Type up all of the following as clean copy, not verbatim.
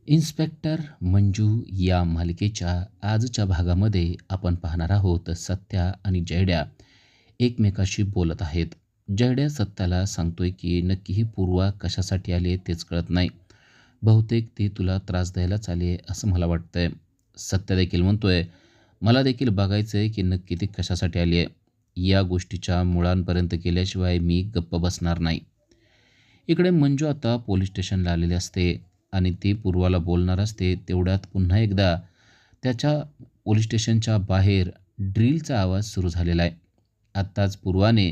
Inspector Manju या मालिकेच्या आजच्या भागामध्ये आपण पाहणार आहोत सत्या आणि जयड्या एकमेकाशी बोलत आहेत. जयड्या सत्याला सांगतोय की नक्की ही पूर्वा कशासाठी आली आहे तेच कळत नाही. बहुतेक ती तुला त्रास द्यायलाच आली आहे असं मला वाटतंय. सत्या देखील म्हणतोय मला देखील बघायचं आहे की नक्की ती कशासाठी आली आहे. या गोष्टीच्या मुळांपर्यंत गेल्याशिवाय मी गप्प बसणार नाही. इकडे मंजू आता पोलीस स्टेशनला आलेली असते आणि ती पूर्वाला बोलणार असते. तेवढ्यात पुन्हा एकदा त्याच्या पोलीस स्टेशनच्या बाहेर ड्रिलचा आवाज सुरू झालेला आहे. आत्ताच पूर्वाने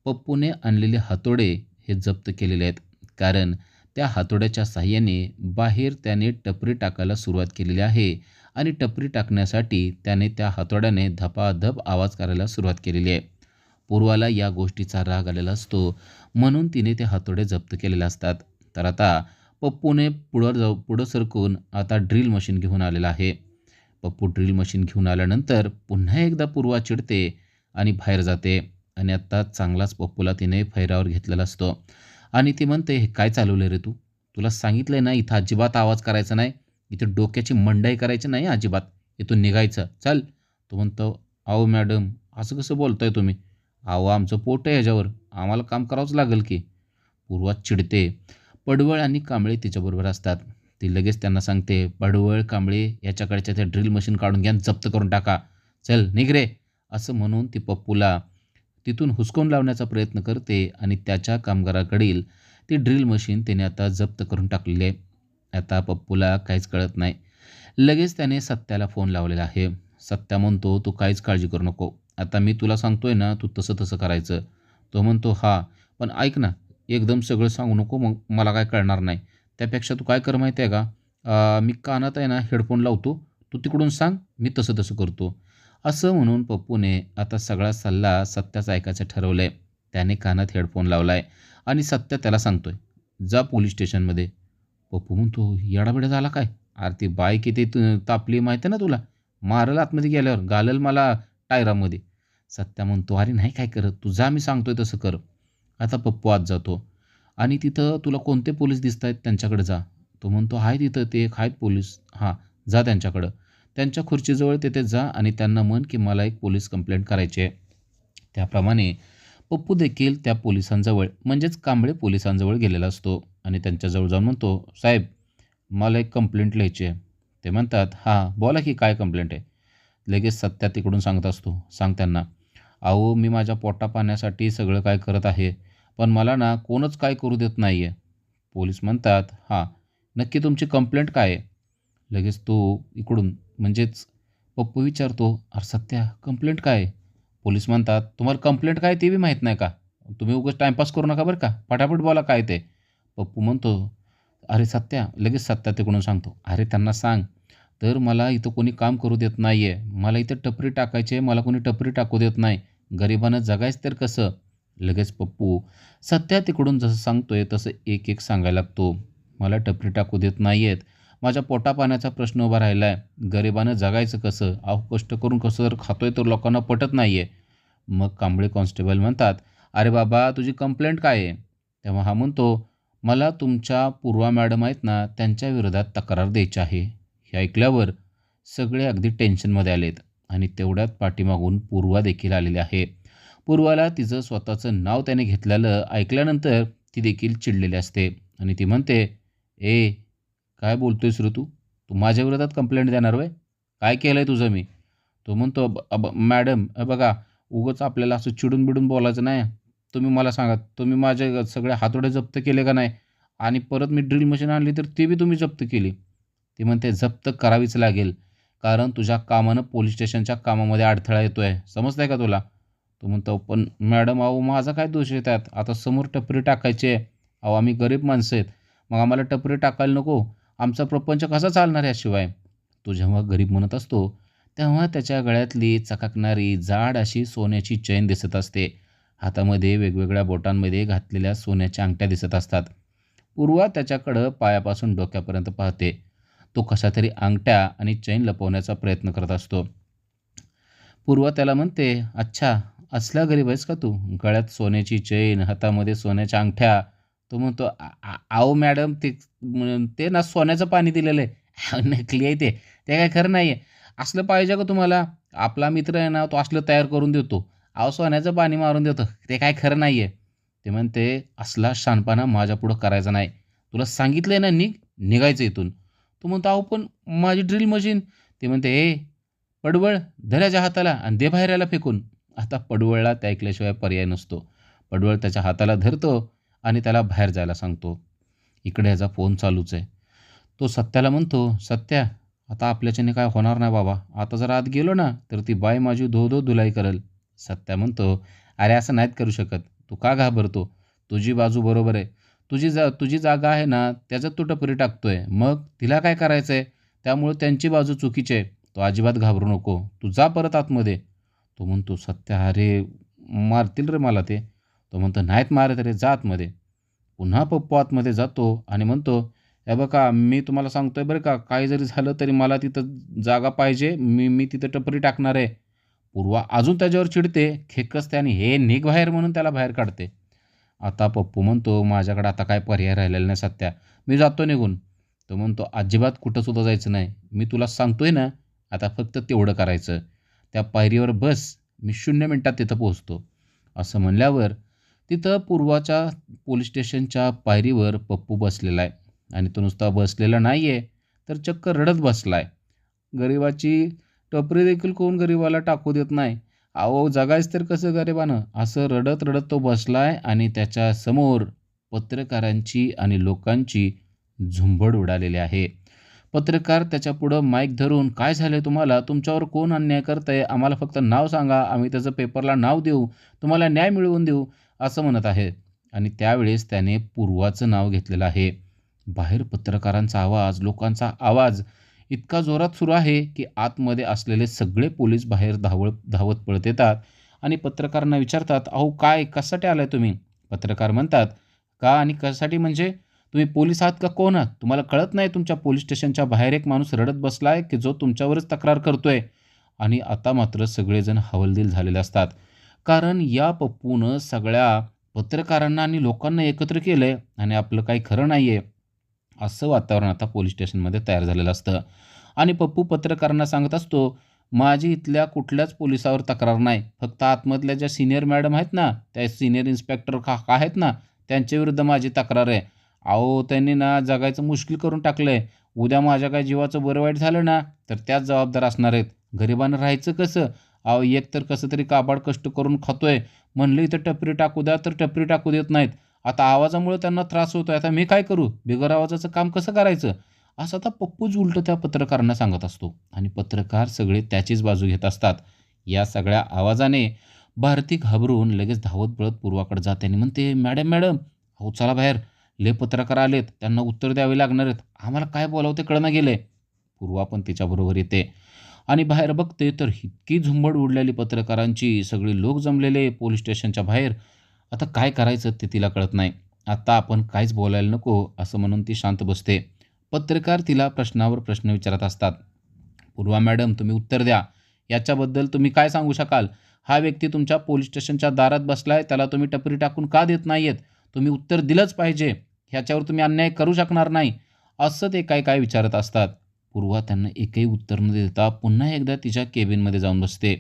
पप्पूने आणलेले हातोडे हे जप्त केलेले आहेत. कारण त्या हातोड्याच्या साहाय्याने बाहेर त्याने टपरी टाकायला सुरुवात केलेली आहे आणि टपरी टाकण्यासाठी त्याने त्या हातोड्याने धपाधप आवाज करायला सुरुवात केलेली आहे. पूर्वाला या गोष्टीचा राग आलेला असतो, म्हणून तिने ते हातोडे जप्त केलेले असतात. तर आता पप्पूने पुढं सरकून आता ड्रिल मशीन घेऊन आलेला आहे. पप्पू ड्रिल मशीन घेऊन आल्यानंतर पुन्हा एकदा पूर्वा चिडते आणि बाहेर जाते आणि आत्ता चांगलाच पप्पूला तिने फैरावर घेतलेला असतो आणि ती म्हणते, हे काय चालवलं रे तू? तुला सांगितलंय ना इथं अजिबात आवाज करायचा नाही, इथं डोक्याची मंडाई करायची नाही अजिबात, इथून निघायचं चल. तो म्हणतो, अहो मॅडम असं कसं बोलताय तुम्ही? अहो आमचं पोट आहे ह्याच्यावर, आम्हाला काम करावंच लागेल की. पूर्वा चिडते. पडवळ आणि कांबळे तिच्याबरोबर असतात. ती लगेच त्यांना सांगते, पडवळ कांबळे याच्याकडच्या त्या ड्रिल मशीन काढून घ्या, जप्त करून टाका, चल निघ रे. असं म्हणून ती पप्पूला तिथून हुसकवून लावण्याचा प्रयत्न करते आणि त्याच्या कामगाराकडील ती ड्रिल मशीन त्याने आता जप्त करून टाकलेली आहे. आता पप्पूला काहीच कळत नाही. लगेच त्याने सत्याला फोन लावलेला आहे. सत्या म्हणतो, तू काहीच काळजी करू नको, आता मी तुला सांगतोय ना तू तसं तसं करायचं. तो म्हणतो, हां पण ऐक ना, एकदम सगळं सांगू नको, मग मला काय कळणार नाही. त्यापेक्षा तू काय कर माहिती आहे का, मी कानात आहे ना हेडफोन लावतो, तू तिकडून सांग, मी तसं तसं करतो. असं म्हणून पप्पूने आता सगळा सल्ला सत्याचा ऐकायचं ठरवलं आहे. त्याने कानात हेडफोन लावला आहे आणि सत्या त्याला सांगतोय, जा पोलीस स्टेशनमध्ये. पप्पू म्हणतो, येडाबिडा झाला काय? अरे ती बाय किती तापली माहिती आहे ना तुला, मारल आतमध्ये गेल्यावर, घालल मला टायरामध्ये. सत्या म्हणतो, अरे नाही काय करत, तू जा, मी सांगतोय तसं कर. आता पप्पू आत जातो आणि तिथं तुला कोणते पोलीस दिसत आहेत त्यांच्याकडे जा. तो म्हणतो, आहे तिथं ते एक आहेत पोलीस, हां जा त्यांच्याकडं. त्यांच्या खुर्चीजवळ तिथे जा आणि त्यांना म्हण की मला एक पोलीस कंप्लेंट करायची आहे. त्याप्रमाणे पप्पू देखील त्या पोलिसांजवळ म्हणजेच कांबळे पोलिसांजवळ गेलेला असतो आणि त्यांच्याजवळ जाऊन म्हणतो, साहेब मला एक कंप्लेंट लिहायची आहे. ते म्हणतात, हां बोला की काय कंप्लेंट आहे. लगेच सत्या तिकडून सांगत असतो, सांग त्यांना. अहो मी माझ्या पोटापाण्यासाठी सगळं काय करत आहे, पण मला ना कोणच काय करू देत नाही आहे. पोलीस म्हणतात, हां नक्की तुमची कंप्लेंट काय आहे? लगेच तो इकडून म्हणजेच पप्पू विचारतो, अरे सत्या कंप्लेंट काय आहे? पोलीस म्हणतात, तुम्हाला कंप्लेंट काय ते बी माहीत नाही का? तुम्ही उगाच टाईमपास करू नका बरं का, पटापट बोला काय ते. पप्पू म्हणतो, अरे सत्या, लगेच सत्या तिकडून सांगतो, अरे त्यांना सांग तर मला इथं कोणी काम करू देत नाही आहे, मला इथं टपरी टाकायची आहे, मला कोणी टपरी टाकू देत नाही, गरिबानं जगायचं तर कसं. लगेच पप्पू सत्या तिकडून जसं सांगतोय तसं एक एक सांगायला लागतो. मला टपरी टाकू देत नाही आहेत, माझ्या पोटापाण्याचा प्रश्न उभा राहिला आहे, गरिबानं जगायचं कसं, अहो कष्ट करून कसं जर खातोय तर लोकांना पटत नाही आहे. मग कांबळे कॉन्स्टेबल म्हणतात, अरे बाबा तुझी कंप्लेंट काय आहे? तेव्हा हा म्हणतो, मला तुमच्या पूर्वा मॅडम आहेत ना त्यांच्या विरोधात तक्रार द्यायची आहे. हे ऐकल्यावर सगळे अगदी टेन्शनमध्ये आलेत आणि तेवढ्यात पाठीमागून पूर्वा देखील आलेली आहे. पूर्वाला तिचं स्वतःचं नाव त्याने घेतलेलं ऐकल्यानंतर ती देखील चिडलेली असते आणि ती म्हणते, ए काय बोलतोयस रे तू? तू माझ्या विरोधात कंप्लेंट देणार वय? काय केलं आहे तुझं मी? तो म्हणतो, मॅडम बघा, उगाच आपल्याला असं चिडून बिडून बोलायचं नाही. तुम्ही मला सांगा, तुम्ही माझे सगळे हातोडे जप्त केले का नाही? आणि परत मी ड्रिल मशीन आणली तर ती बी तुम्ही जप्त केली. ती म्हणते, जप्त करावीच लागेल, कारण तुझ्या कामानं पोलीस स्टेशनच्या कामामध्ये अडथळा येतो आहे, समजतं आहे का तुला? तो म्हणतो, पण मॅडम अहो माझा काय दोष आहे त्यात? आता समोर टपरी टाकायची आहे, अहो आम्ही गरीब माणसं आहेत, मग आम्हाला टपरी टाकायला नको? आमचा प्रपंच कसा चालणार याशिवाय? तो जेव्हा गरीब म्हणत असतो तेव्हा त्याच्या गळ्यातली चकाकणारी जाड अशी सोन्याची चैन दिसत असते. हातामध्ये वेगवेगळ्या बोटांमध्ये घातलेल्या सोन्याच्या अंगठ्या दिसत असतात. पूर्वा त्याच्याकडं पायापासून डोक्यापर्यंत पाहते. तो कशातरी अंगठ्या आणि चैन लपवण्याचा प्रयत्न करत असतो. पूर्वा त्याला म्हणते, अच्छा असला गरीब आहेस का तू? गळ्यात सोन्याची चैन, हातामध्ये सोन्याच्या अंगठ्या, तो म्हणतो, "अहो मॅडम ते ना सोन्याचं पाणी दिलेलं आहे." नकली आहे ते. ते काय खरं नाही आहे. असलं पाहिजे का तुम्हाला? आपला मित्र आहे ना, तो असलं तयार करून देतो. अहो सोन्याचं पाणी मारून देतो. ते काय खरं नाही आहे. ते म्हणते, "असला शहाणपणा माझ्यापुढं करायचा नाही. तुला सांगितलंय ना निघायचं इथून." तो म्हणतो, "अहो पण माझी ड्रिल मशीन." ते म्हणते, "ए पडवळ धर याच्या हाताला आणि दे बाहेर याला फेकून." आता पडवळला ते ऐकल्याशिवाय पर्याय नसतो. पडवळ त्याच्या हाताला धरतो आणि त्याला बाहेर जायला सांगतो. इकडे ह्याचा फोन चालूच आहे. तो सत्याला म्हणतो, "सत्या, आता आपल्याच्याने काय होणार नाही बाबा. आता जर आत गेलो ना, तर ती बाई माझी धो-धो धुलाई करेल." सत्या म्हणतो, "अरे असं नाहीत करू शकत. तू का घाबरतो? तुझी बाजू बरोबर आहे. तुझी जागा आहे ना, त्याच्यात तू टपरी टाकतोय. मग तिला काय करायचंय? त्यामुळे त्यांची बाजू चुकीची आहे. तू अजिबात घाबरू नको. तू जा परत आतमध्ये." तो म्हणतो, "सत्या, अरे मारतील रे मला ते." तो म्हणतो, "नाहीत मारत रे, जा आतमध्ये." पुन्हा पप्पू आतमध्ये जातो आणि म्हणतो, "हे बघा, मी तुम्हाला सांगतोय बरं का, काही जरी झालं तरी मला तिथं जागा पाहिजे. मी तिथं टपरी टाकणार आहे." पूर्वा अजून त्याच्यावर चिडते, खेकसते आणि "हे निघ बाहेर" म्हणून त्याला बाहेर काढते. आता पप्पू म्हणतो, "माझ्याकडे आता काय पर्याय राहिलेला नाही सत्या. मी जातो निघून." तो म्हणतो, "अजिबात कुठंसुद्धा जायचं नाही. मी तुला सांगतोय ना, आता फक्त तेवढं करायचं. त्या पायरीवर बस. मी 0 मिनिटात तिथं पोहोचतो." असं म्हणल्यावर तिथं पूर्वाच्या पोलीस स्टेशनच्या पायरीवर पप्पू बसलेला आहे आणि तो नुसता बसलेला नाही आहे, तर चक्क रडत बसला आहे. गरिबाची टपरी देखील कोण गरिबाला टाकू देत नाही. अहो जगायचं तर कसं गरिबानं? असं रडत-रडत तो बसलाय आणि त्याच्यासमोर पत्रकारांची आणि लोकांची झुंबड उडालेली आहे. पत्रकार त्याच्यापुढं माईक धरून, "काय झालंय तुम्हाला? तुमच्यावर कोण अन्याय करतंय? आम्हाला फक्त नाव सांगा. आम्ही त्याचं पेपरला नाव देऊ. तुम्हाला न्याय मिळवून देऊ." असं म्हणत आहे. आणि त्यावेळेस त्याने पूर्वाचं नाव घेतलेलं आहे. बाहेर पत्रकारांचा आवाज, लोकांचा आवाज इतका जोरात सुरू आहे, की आतमध्ये असलेले सगळे पोलीस बाहेर धावत पळत येतात आणि पत्रकारांना विचारतात, "अहो काय? कशासाठी आलाय तुम्ही?" पत्रकार म्हणतात, "का आणि कशासाठी म्हणजे? तुम्ही पोलीस आहात का कोण आहात? तुम्हाला कळत नाही तुमच्या पोलीस स्टेशनच्या बाहेर एक माणूस रडत बसलाय, की जो तुमच्यावरच तक्रार करतोय." आणि आता मात्र सगळेजण हवालदिल झालेले असतात. कारण या पप्पूनं सगळ्या पत्रकारांना आणि लोकांना एकत्र केलंय आणि आपलं काही खरं नाहीये, असं वातावरण आता पोलीस स्टेशनमध्ये तयार झालेलं असतं. आणि पप्पू पत्रकारांना सांगत असतो, "माझी इथल्या कुठल्याच पोलिसावर तक्रार नाही. फक्त आतमधल्या ज्या सीनियर मॅडम आहेत ना, त्या सीनियर इन्स्पेक्टर काका आहेत ना, त्यांच्याविरुद्ध माझी तक्रार आहे. अहो, त्यांनी ना जगायचं मुश्कील करून टाकलंय. उद्या माझ्या काही जीवाचं बरं वाईट झालं ना, तर त्याच जबाबदार असणार आहेत. गरिबानं राहायचं कसं? अहो, एक तर कसं तरी काबाड कष्ट करून खातोय. म्हणलं इथं टपरी टाकू द्या, तर टपरी टाकू देत नाहीत. आता आवाजामुळे त्यांना त्रास होतोय. आता मी काय करू? बिगर आवाजाचं काम कसं करायचं?" असं आता पप्पूच उलटं त्या पत्रकारांना सांगत असतो आणि पत्रकार सगळे त्याचीच बाजू घेत असतात. या सगळ्या आवाजाने भारती घाबरून लगेच धावत पळत पूर्वाकडे जाते आणि म्हणते, "मॅडम, मॅडम, अहो चला बाहेर. लय पत्रकार आलेत. त्यांना उत्तर द्यावे लागणार आहेत. आम्हाला काय बोलावं ते कळना गेलंय." पूर्वा पण तिच्याबरोबर येते आणि बाहेर बघते तर इतकी झुंबड उडलेली पत्रकारांची, सगळे लोक जमलेले पोलीस स्टेशनच्या बाहेर. आता काय करायचं ते तिला कळत नाही. आता आपण काहीच बोलायला नको असं म्हणून ती शांत बसते. पत्रकार तिला प्रश्नावर प्रश्न विचारत असतात. "पूर्वा मॅडम, तुम्ही उत्तर द्या. याच्याबद्दल तुम्ही काय सांगू शकाल? हा व्यक्ती तुमच्या पोलीस स्टेशनच्या दारात बसलाय. त्याला तुम्ही टपरी टाकून का देत नाहीयेत? तुम्ही उत्तर दिलंच पाहिजे. ह्याच्यावर तुम्ही अन्याय करू शकणार नाही." असं ते काय विचारत असतात. पूर्वा त्यांना एकही उत्तर न देता पुन्हा एकदा तिच्या केबिनमध्ये जाऊन बसते.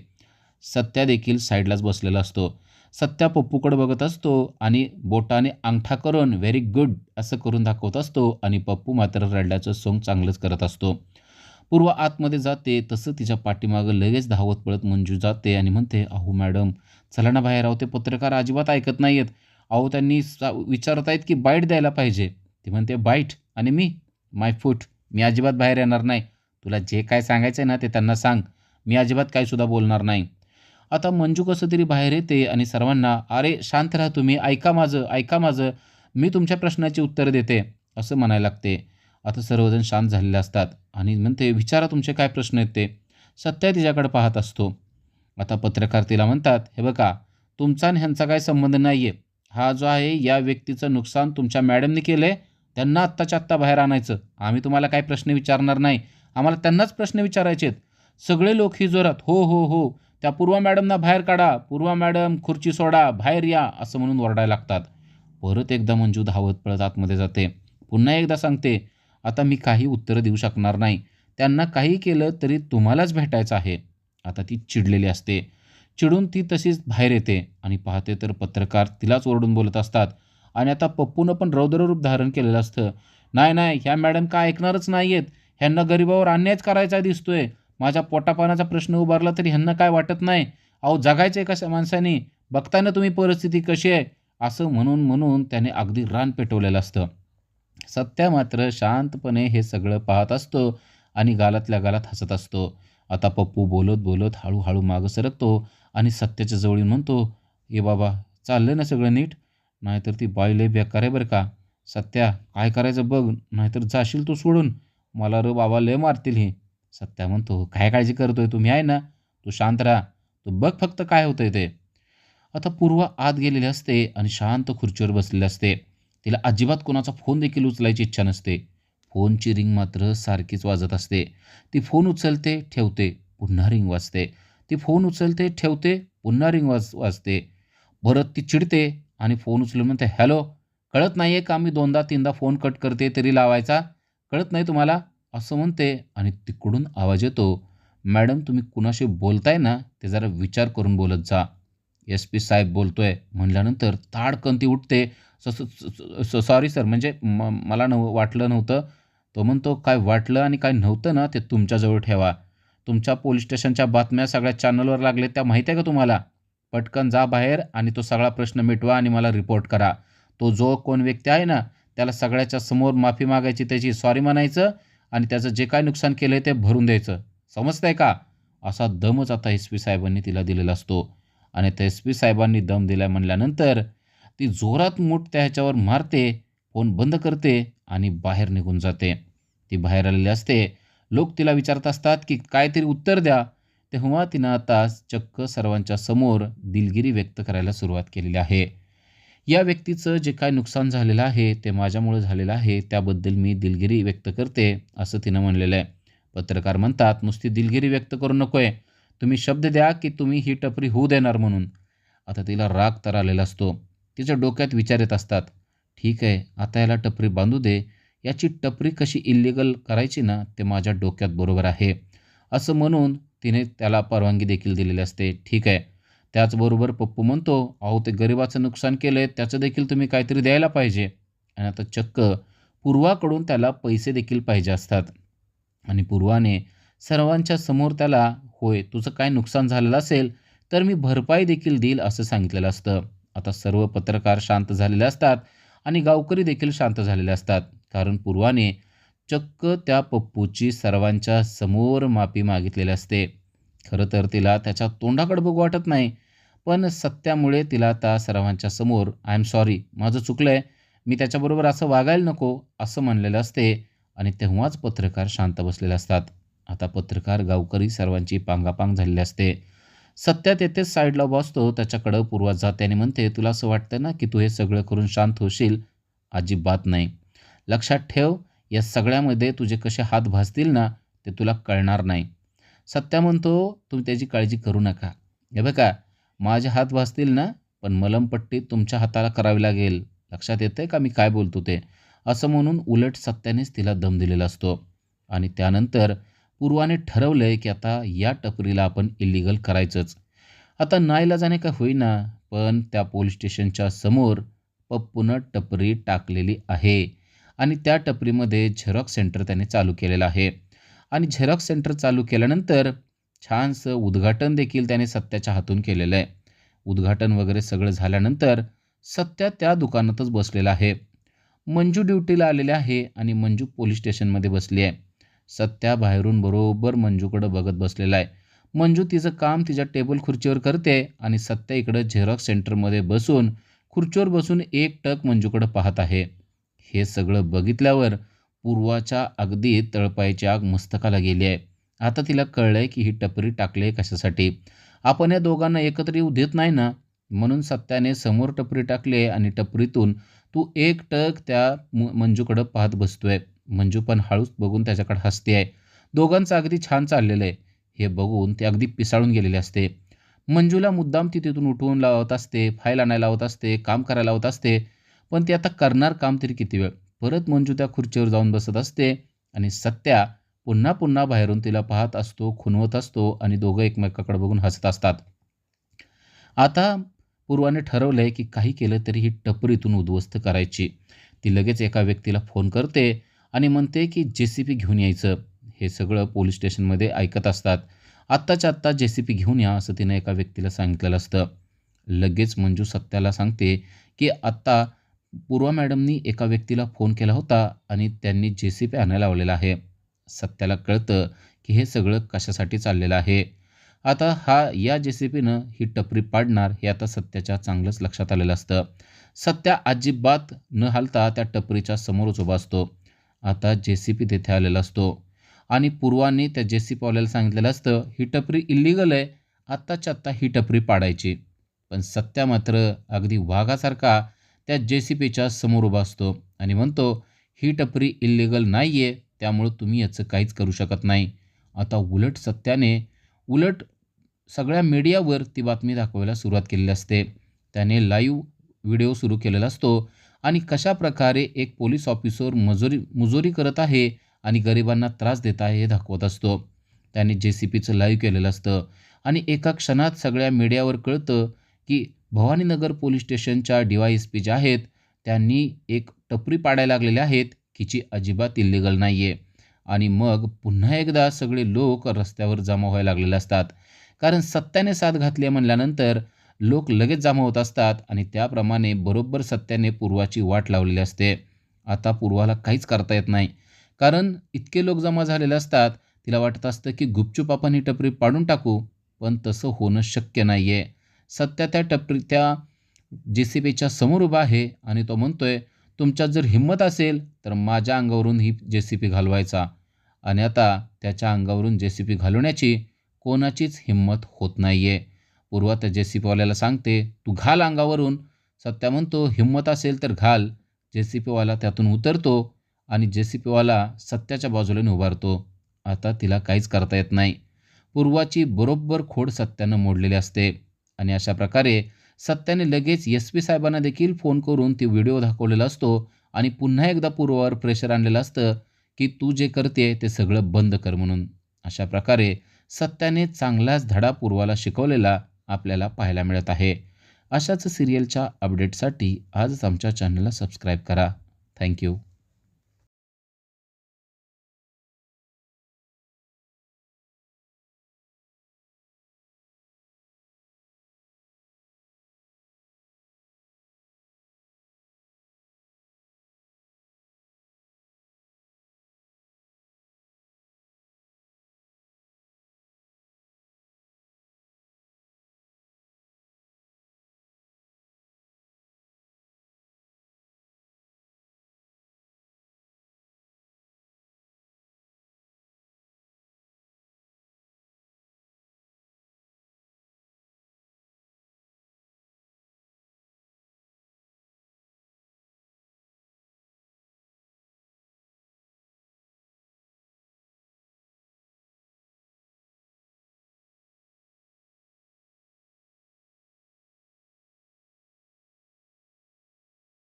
सत्या देखील साईडलाच बसलेला असतो. सत्या पप्पूकडे बघत असतो आणि बोटाने अंगठा करून व्हेरी गुड असं करून दाखवत असतो आणि पप्पू मात्र रडल्याचं सोंग चांगलंच करत असतो. पूर्व आतमध्ये जाते तसं तिच्या पाठीमागं लगेच धावत पळत मंजू जाते आणि म्हणते, "अहो मॅडम, चला ना बाहेर. अहो ते पत्रकार अजिबात ऐकत नाहीयेत. अहो त्यांनी विचारत आहेत की बाईट द्यायला पाहिजे." ती म्हणते, "बाईट? आणि मी? माय फूट. मी अजिबात बाहेर येणार नाही. तुला जे काय सांगायचं आहे ना ते त्यांना सांग. मी अजिबात काही सुद्धा बोलणार नाही." आता मंजू कसं तरी बाहेर येते आणि सर्वांना, "अरे शांत राहा तुम्ही. ऐका माझं, ऐका माझं. मी तुमच्या प्रश्नाची उत्तरं देते." असं म्हणायला लागते. आता सर्वजण शांत झालेले असतात आणि म्हणते, "विचारा तुमचे काय प्रश्न आहेत ते." सत्या तिच्याकडे पाहत असतो. आता पत्रकार तिला म्हणतात, "हे बघा, तुमचा आणि ह्यांचा काही संबंध नाही आहे. हा जो आहे या व्यक्तीचं नुकसान तुमच्या मॅडमने केलं आहे. त्यांना आत्ताच्या आत्ता बाहेर आणायचं. आम्ही तुम्हाला काही प्रश्न विचारणार नाही. आम्हाला त्यांनाच प्रश्न विचारायचे आहेत." सगळे लोक ही जोरात, "हो, हो, हो. त्या पूर्वा मॅडमना बाहेर काढा. पूर्वा मॅडम खुर्ची सोडा. बाहेर या." असं म्हणून ओरडायला लागतात. परत एकदा मंजू धावत पळत आतमध्ये जाते. पुन्हा एकदा सांगते, आता मी काही उत्तरं देऊ शकणार नाही. त्यांना काही केलं तरी तुम्हालाच भेटायचं आहे. आता ती चिडलेली असते. चिडून ती तशीच बाहेर येते आणि पाहते तर पत्रकार तिलाच ओरडून बोलत असतात. आणि आता पप्पूनं पण रौद्ररूप धारण केलेलं असतं. नाही नाही, ह्या मॅडम काय ऐकणारच नाही आहेत. ह्यांना गरिबावर अन्यायच करायचा दिसतोय. माझ्या पोटापाण्याचा प्रश्न उभारला तरी ह्यांना काय वाटत नाही. अहो जगायचं आहे कशा माणसाने, बघताय ना तुम्ही परिस्थिती कशी आहे. असं म्हणून म्हणून त्याने अगदी रान पेटवलेलं असतं. सत्या मात्र शांतपणे हे सगळं पाहत असतो आणि गालातल्या गालात हसत असतो. आता पप्पू बोलत बोलत हळूहळू मागं सरकतो आणि सत्याच्या जवळ येऊन म्हणतो, ए बाबा, चाललंय ना सगळं नीट? नाहीतर ती बाई लय बेकार आहे बरं का. सत्या, काय करायचं बघ, नाहीतर जाशील तू सोडून. मला र बाबा लय मारतील हे. सत्या म्हणतो, काय काळजी करतोय, तुम्ही आहे ना, तू शांत राहा, तू बघ फक्त काय होतंय ते. आता पूर्वा आत गेलेली असते आणि शांत खुर्चीवर बसलेली असते. तिला अजिबात कोणाचा फोन देखील उचलायची इच्छा नसते. फोनची रिंग मात्र सारखीच वाजत असते. ती फोन उचलते, ठेवते, पुन्हा रिंग वाजते. ती फोन उचलते, ठेवते, पुन्हा रिंग वाजते. परत ती चिडते आणि फोन उचलून म्हणते, हॅलो, कळत नाही आहे का मी दोनदा तीनदा फोन कट करते तरी लावायचा? कळत नाही तुम्हाला? असं म्हणते आणि तिकडून आवाज येतो, मॅडम तुम्ही कुणाशी बोलताय ना ते जरा विचार करून बोलत जा. एस-पी साहेब बोलतोय म्हटल्यानंतर ताडकन ती उठते. सॉरी सर, म्हणजे मला वाटलं नव्हतं. तो म्हणतो, काय वाटलं आणि काय नव्हतं ना ते तुमच्याजवळ ठेवा. तुमच्या पोलीस स्टेशनच्या बातम्या सगळ्या चॅनलवर लागल्या त्या माहिती आहे का तुम्हाला? पटकन जा बाहेर आणि तो सगळा प्रश्न मिटवा आणि मला रिपोर्ट करा. तो जो कोण व्यक्ती आहे ना त्याला सगळ्याच्या समोर माफी मागायची, त्याची सॉरी म्हणायचं आणि त्याचं जे काय नुकसान केलं ते भरून द्यायचं. समजतंय का? असा दमच आता एस-पी साहेबांनी तिला दिलेला असतो. आणि त्या एस-पी साहेबांनी दम दिला म्हणल्यानंतर ती जोरात मूठ त्या ह्याच्यावर मारते, फोन बंद करते आणि बाहेर निघून जाते. ती बाहेर आलेली असते. लोक तिला विचारत असतात की काहीतरी उत्तर द्या. तेव्हा तिनं आता चक्क सर्वांच्या समोर दिलगिरी व्यक्त करायला सुरुवात केलेली आहे. या व्यक्तीचं जे काय नुकसान झालेलं आहे ते माझ्यामुळे झालेलं आहे, त्याबद्दल मी दिलगिरी व्यक्त करते, असं तिनं म्हणलेलं आहे. पत्रकार म्हणतात, नुसती दिलगिरी व्यक्त करू नकोय, तुम्ही शब्द द्या की तुम्ही ही टपरी होऊ देणार म्हणून. आता तिला राग तर आलेला असतो. तिच्या डोक्यात विचार येत असतात, ठीक आहे, आता याला टपरी बांधू दे. याची टपरी कशी इल्लीगल करायची ना ते माझ्या डोक्यात बरोबर आहे. असं म्हणून तिने त्याला परवानगी देखील दिलेली असते. ठीक आहे. त्याचबरोबर पप्पू म्हणतो, अहो ते गरिबाचं नुकसान केलं आहे त्याचं देखील तुम्ही काहीतरी द्यायला पाहिजे. आणि आता चक्क पूर्वाकडून त्याला पैसे देखील पाहिजे असतात. आणि पूर्वाने सर्वांच्या समोर त्याला, होय तुझं काय नुकसान झालेलं असेल तर मी भरपाई देखील देईल असं सांगितलेलं असतं. आता सर्व पत्रकार शांत झालेले असतात आणि गावकरी देखील शांत झालेले असतात. कारण पूर्वाने चक्क त्या पप्पूची सर्वांच्या समोर माफी मागितलेली असते. खरं तर तिला त्याच्या तोंडाकडे बघू वाटत नाही. पण सत्यामुळे तिला आता सर्वांच्या समोर आय एम सॉरी, माझं चुकलं आहे, मी त्याच्याबरोबर असं वागायला नको असं म्हणलेलं असते. आणि तेव्हाच पत्रकार शांत बसलेले असतात. आता पत्रकार, गावकरी सर्वांची पांगापांग झालेली असते. सत्या तेथेच साईडला बसतो. त्याच्याकडं पूर्वा जाते आणि म्हणते, तुला असं वाटतं ना की तू हे सगळं करून शांत होशील? अजिबात नाही. लक्षात ठेव, या सगळ्यामध्ये तुझे कसे हात भाजतील ना ते तुला कळणार नाही. सत्या म्हणतो, तुम्ही त्याची काळजी करू नका. हे बघा, माझे हात भाजतील ना, पण मलमपट्टी तुमच्या हाताला करावी लागेल. लक्षात येतंय का मी काय बोलतो ते? असं म्हणून उलट सत्यानेच तिला दम दिलेला असतो. आणि त्यानंतर पूर्वाने ठरवलंय की आता या टपरीला आपण इल्लीगल करायचंच. आता नाईलाजाने का होईना, पण त्या पोलीस स्टेशनच्या समोर पप्पूनं टपरी टाकलेली आहे. आणि त्या टपरीमध्ये झेरॉक्स सेंटर त्याने चालू केलेलं आहे. आणि झेरॉक्स सेंटर चालू केल्यानंतर छानसं उद्घाटन देखील त्याने सत्याच्या हातून केलेलं आहे. उद्घाटन वगैरे सगळं झाल्यानंतर सत्या त्या दुकानातच बसलेला आहे. मंजू ड्युटीला आलेली आहे आणि मंजू पोलीस स्टेशनमध्ये बसली आहे. सत्या बाहेरून बरोबर मंजूकडं बघत बसलेला आहे. मंजू तिचं काम तिच्या टेबल खुर्चीवर करते आणि सत्या इकडं झेरॉक्स सेंटरमध्ये बसून खुर्चीवर बसून एकटक मंजूकडं पाहत आहे. हे सगळं बघितल्यावर पूर्वाच्या अगदी तळपायाची आग मस्तकाला गेली आहे. आता तिला कळलं आहे की ही टपरी टाकली आहे कशासाठी. आपण या दोघांना एकत्र येऊ देत नाही ना, म्हणून सत्याने समोर टपरी टाकली आहे आणि टपरीतून तू एकटक त्या मंजूकडं पाहत बसतोय. मंजू पण हळूच बघून त्याच्याकडे हसते आहे. दोघांचं अगदी छान चाललेलं आहे. हे बघून ती अगदी पिसाळून गेलेली असते. मंजूला मुद्दाम ती तिथून उठवून लावत असते, फाईल आणायला लावत असते, काम करायला लावत असते. पण ती आता करणार काम तरी किती वेळ. परत मंजू त्या खुर्चीवर जाऊन बसत असते आणि सत्या पुन्हा पुन्हा बाहेरून तिला पाहत असतो, खुणवत असतो आणि दोघं एकमेकाकडे बघून हसत असतात. आता पूर्वाने ठरवलंय की काही केलं तरी ही टपरीतून उद्ध्वस्त करायची. ती लगेच एका व्यक्तीला फोन करते आणि म्हणते की JCB घेऊन यायचं. हे सगळं पोलीस स्टेशनमध्ये ऐकत असतात. आत्ताच्या आत्ता JCB घेऊन या असं तिनं एका व्यक्तीला सांगितलेलं असतं. लगेच मंजू सत्याला सांगते की आत्ता पूर्वा मॅडमनी एका व्यक्तीला फोन केला होता आणि त्यांनी JCB आणायला लावलेला आहे. सत्याला कळतं की हे सगळं कशासाठी चाललेलं आहे. आता या JCBनं ही टपरी पाडणार हे आता सत्याच्या चांगलंच लक्षात आलेलं असतं. सत्या अजिबात न हालता त्या टपरीच्या समोरच उभा असतो. आता JCB तिथे आलेला असतो आणि पूर्वाने त्या JCBवाल्याला सांगितलेलं असतं, ही टपरी इल्लीगल आहे, आत्ताच्या आत्ता ही टपरी पाडायची. पण सत्या मात्र अगदी वाघासारखा त्या JCBच्या समोर उभा असतो आणि म्हणतो, ही टपरी इल्लीगल नाही आहे, त्यामुळं तुम्ही याचं काहीच करू शकत नाही. आता उलट सगळ्या मीडियावर ती बातमी दाखवायला सुरुवात केलेली असते. त्याने लाईव्ह व्हिडिओ सुरू केलेला असतो आणि कशाप्रकारे एक पोलीस ऑफिसर मुजोरी करत आहे आणि गरिबांना त्रास देत आहे हे दाखवत असतो. त्याने JCBचं लाईव्ह केलेलं असतं आणि एका क्षणात सगळ्या मीडियावर कळतं की भवानीनगर पोलीस स्टेशनच्या DYSP ज्या आहेत, त्यांनी एक टपरी पाडायला लागलेल्या आहेत की जी अजिबात इल्लीगल नाही आहे. आणि मग पुन्हा एकदा सगळे लोक रस्त्यावर जमा व्हायला लागलेले असतात. कारण सत्याने साथ घातली म्हणल्यानंतर लोक लगेच जमा होत असतात आणि त्याप्रमाणे बरोबर सत्याने पूर्वाची वाट लावलेली असते. आता पूर्वाला काहीच करता येत नाही. कारण इतके लोक जमा झालेले असतात, तिला वाटत असतं की गुपचूप आपण ही टपरी पाडून टाकू, पण तसं होणं शक्य नाही आहे. सत्या त्या JCBच्या समोर उभा आहे आणि तो म्हणतोय, तुमच्यात जर हिंमत असेल तर माझ्या अंगावरून ही JCB घालवायचा. आणि आता त्याच्या अंगावरून JCB घालवण्याची कोणाचीच हिंमत होत नाही आहे. पूर्वा त्या JCBवाल्याला सांगते, तू घाल अंगावरून. सत्या म्हणतो, हिंमत असेल तर घाल. JCBवाला त्यातून उतरतो आणि JCBवाला सत्याच्या बाजूला उभारतो. आता तिला काहीच करता येत नाही. पूर्वाची बरोबर खोड सत्यानं मोडलेली असते आणि अशा प्रकारे सत्याने लगेच SP साहेबांना देखील फोन करून ती व्हिडिओ दाखवलेला असतो आणि पुन्हा एकदा पूर्वावर प्रेशर आणलेलं असतं की तू जे करते ते सगळं बंद कर म्हणून. अशा प्रकारे सत्याने चांगलाच धडा पूर्वाला शिकवलेला आपल्याला पाहायला मिळत आहे. अशाच सिरियलच्या अपडेटसाठी आजच आमच्या चॅनलला सबस्क्राईब करा. थँक्यू.